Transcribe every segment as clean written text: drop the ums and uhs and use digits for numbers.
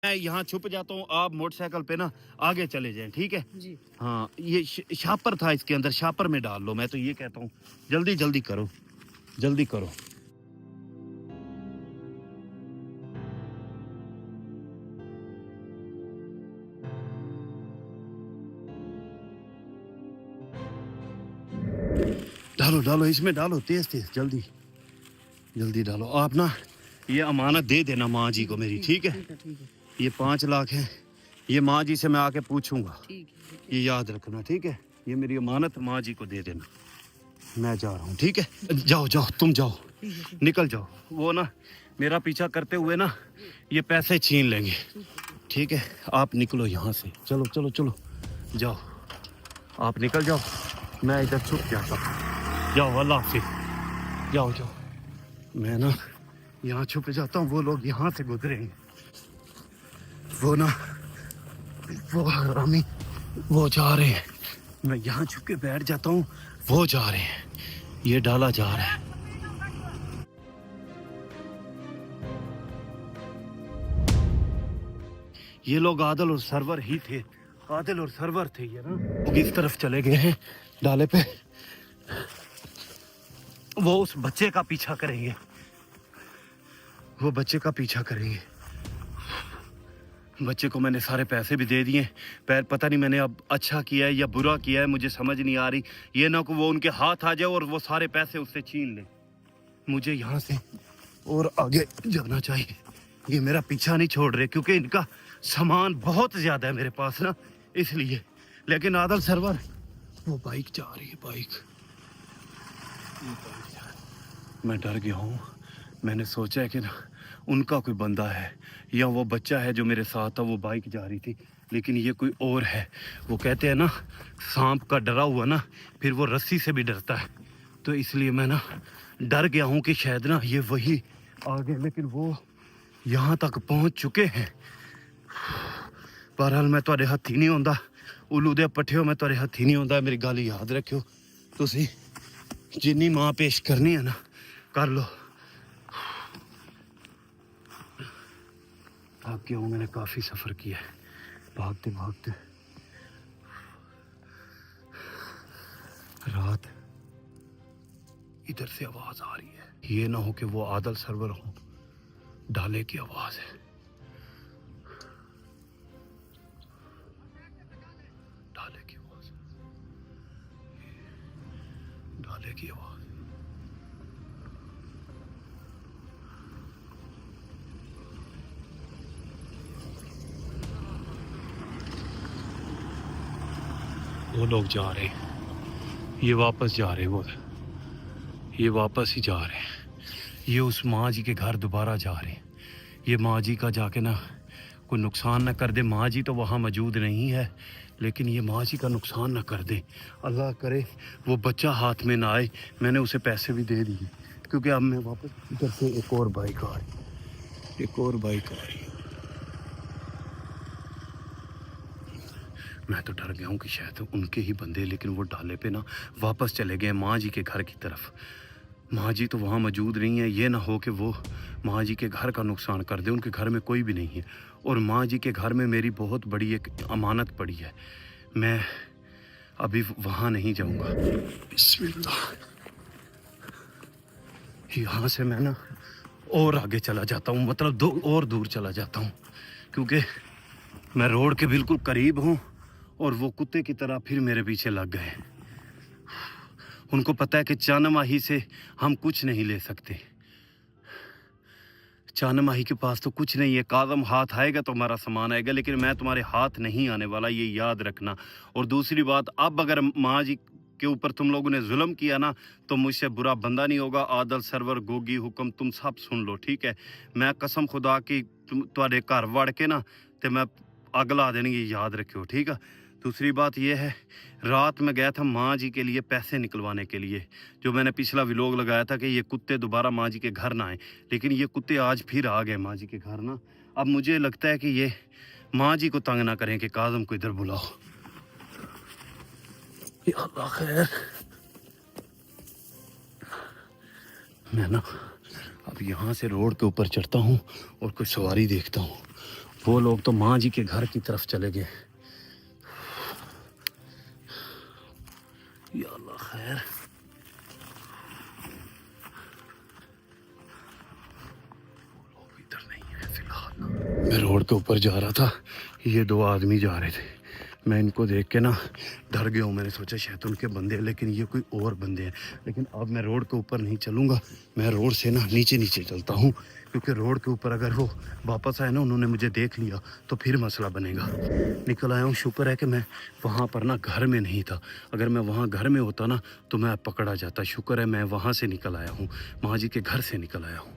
मैं यहाँ छुप जाता हूँ, आप मोटरसाइकिल पे ना आगे चले जाएं, ठीक है जी। हाँ। ये शापर था इसके अंदर, शापर में डाल लो। मैं तो ये कहता हूँ जल्दी जल्दी करो, जल्दी करो। डालो डालो, इसमें डालो, तेज तेज, जल्दी जल्दी डालो। आप ना ये अमानत दे देना माँ जी को मेरी, ठीक है? ठीक है, ठीक है, ये 5 लाख है, ये माँ जी से मैं आके पूछूंगा, ठीक है, ये याद रखना, ठीक है? ये मेरी अमानत माँ जी को दे देना। मैं जा रहा हूँ, ठीक है? जाओ जाओ, तुम जाओ, निकल जाओ। वो ना मेरा पीछा करते हुए ना ये पैसे छीन लेंगे, ठीक है? आप निकलो यहाँ से, चलो चलो चलो, जाओ, आप निकल जाओ, मैं इधर छुप जाता हूँ। जाओ, अल्लाह हाफिज़, जाओ जाओ। मैं ना यहाँ छुप जाता हूँ, वो लोग यहाँ से गुजरेंगे। वो ना वो हरामी वो जा रहे हैं, मैं यहाँ छुप के बैठ जाता हूँ, वो जा रहे हैं, ये डाला जा रहा है। ये लोग आदिल और सरवर ही थे, आदिल और सरवर थे ये ना। लोग इस तरफ चले गए हैं डाले पे, वो उस बच्चे का पीछा करेंगे, वो बच्चे का पीछा करेंगे। बच्चे को मैंने सारे पैसे भी दे दिए, पैर पता नहीं मैंने अब अच्छा किया है या बुरा किया है, मुझे समझ नहीं आ रही। ये ना कि वो उनके हाथ आ जाए और वो सारे पैसे उससे छीन ले। मुझे यहाँ से और आगे जाना चाहिए। ये मेरा पीछा नहीं छोड़ रहे क्योंकि इनका सामान बहुत ज्यादा है मेरे पास ना, इसलिए। लेकिन आदल सरवर, वो बाइक जा रही है, बाइक। मैं डर गया हूँ। मैंने सोचा है कि ना उनका कोई बंदा है या वो बच्चा है जो मेरे साथ था, वो बाइक जा रही थी, लेकिन ये कोई और है। वो कहते हैं ना सांप का डरा हुआ ना फिर वो रस्सी से भी डरता है, तो इसलिए मैं ना डर गया हूँ कि शायद ना ये वही आ गए, लेकिन वो यहाँ तक पहुँच चुके हैं। बहरहाल मैं तुहाडे हत्थी नहीं होंदा, उल्लू दे पट्ठिओ मैं तुहाडे हत्थी नहीं होंदा। मेरी गल याद रखियो, तुसी जिन्नी मां पेश करनी है ना कर लो। भाग गया हूँ, मैंने काफी सफर किया है भागते भागते। रात इधर से आवाज आ रही है, ये ना हो कि वो आदल सरवर हो, डाले की आवाज है, डाले की आवाज, डाले की आवाज। वो लोग जा रहे हैं, ये वापस जा रहे हैं, वो ये वापस ही जा रहे हैं। ये उस माँ जी के घर दोबारा जा रहे हैं। ये माँ जी का जाके ना कोई नुकसान ना कर दे। माँ जी तो वहाँ मौजूद नहीं है, लेकिन ये माँ जी का नुकसान ना कर दे, अल्लाह करे वो बच्चा हाथ में ना आए। मैंने उसे पैसे भी दे दिए क्योंकि अब मैं वापस इधर से एक और बाइक आ रही, एक और बाइक आ रही। मैं तो डर गया हूँ कि शायद उनके ही बंदे, लेकिन वो डाले पे ना वापस चले गए माँ जी के घर की तरफ। माँ जी तो वहाँ मौजूद नहीं है, ये ना हो कि वो माँ जी के घर का नुकसान कर दे। उनके घर में कोई भी नहीं है और माँ जी के घर में मेरी बहुत बड़ी एक अमानत पड़ी है। मैं अभी वहाँ नहीं जाऊँगा। बिस्मिल्लाह। यहाँ से मैं ना और आगे चला जाता हूँ, मतलब और दूर चला जाता हूँ, क्योंकि मैं रोड के बिल्कुल करीब हूँ और वो कुत्ते की तरह फिर मेरे पीछे लग गए। उनको पता है कि चानमाही से हम कुछ नहीं ले सकते। चानमाही के पास तो कुछ नहीं है। काज़म हाथ आएगा तो हमारा सामान आएगा, लेकिन मैं तुम्हारे हाथ नहीं आने वाला, ये याद रखना। और दूसरी बात, अब अगर माँ जी के ऊपर तुम लोगों ने जुल्म किया ना तो मुझसे बुरा बंदा नहीं होगा। आदल सरवर गोगी हुक्म तुम सब सुन लो, ठीक है? मैं कसम खुदा की तुम्हारे घर वड़ के ना तो मैं अगला देनी, ये याद रखियो, ठीक है? दूसरी बात यह है, रात में गया था माँ जी के लिए पैसे निकलवाने के लिए, जो मैंने पिछला व्लॉग लगाया था कि ये कुत्ते दोबारा माँ जी के घर ना आए, लेकिन ये कुत्ते आज फिर आ गए माँ जी के घर ना। अब मुझे लगता है कि ये माँ जी को तंग ना करें कि काज़म को इधर बुलाओ। या अल्लाह खैर। मैं ना अब यहाँ से रोड के ऊपर चढ़ता हूँ और कोई सवारी देखता हूँ। वो लोग तो माँ जी के घर की तरफ चले गए। या अल्लाह खैर। इधर नहीं है फिलहाल। मैं रोड के ऊपर जा रहा था, ये दो आदमी जा रहे थे। मैं इनको देख के ना डर गया हूँ। मैंने सोचा शायद उनके बंदे हैं, लेकिन ये कोई और बंदे हैं। लेकिन अब मैं रोड के ऊपर नहीं चलूँगा, मैं रोड से ना नीचे नीचे चलता हूँ, क्योंकि रोड के ऊपर अगर वो वापस आए ना, उन्होंने मुझे देख लिया तो फिर मसला बनेगा। निकल आया हूँ, शुक्र है कि मैं वहाँ पर ना घर में नहीं था। अगर मैं वहाँ घर में होता ना तो मैं पकड़ा जाता। शुक्र है मैं वहाँ से निकल आया हूँ, माँ जी के घर से निकल आया हूँ।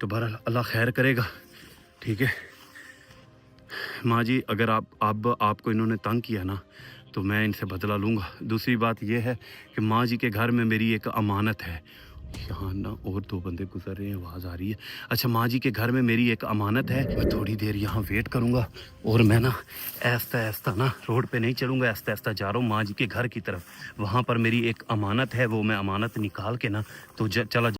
तो बहरहाल अल्लाह खैर करेगा, ठीक है। माँ जी अगर आपको इन्होंने तंग किया ना तो मैं इनसे बदला लूँगा। दूसरी बात यह है कि माँ जी के घर में मेरी एक अमानत है। यहाँ ना और दो बंदे गुजर रहे हैं, आवाज़ आ रही है। अच्छा, माँ जी के घर में मेरी एक अमानत है। मैं थोड़ी देर यहाँ वेट करूँगा और मैं ना ऐसा ऐसा ना रोड पे नहीं चलूँगा, ऐसा ऐसा जा रहा हूँ माँ जी के घर की तरफ। वहाँ पर मेरी एक अमानत है, वो मैं अमानत निकाल के ना तो चला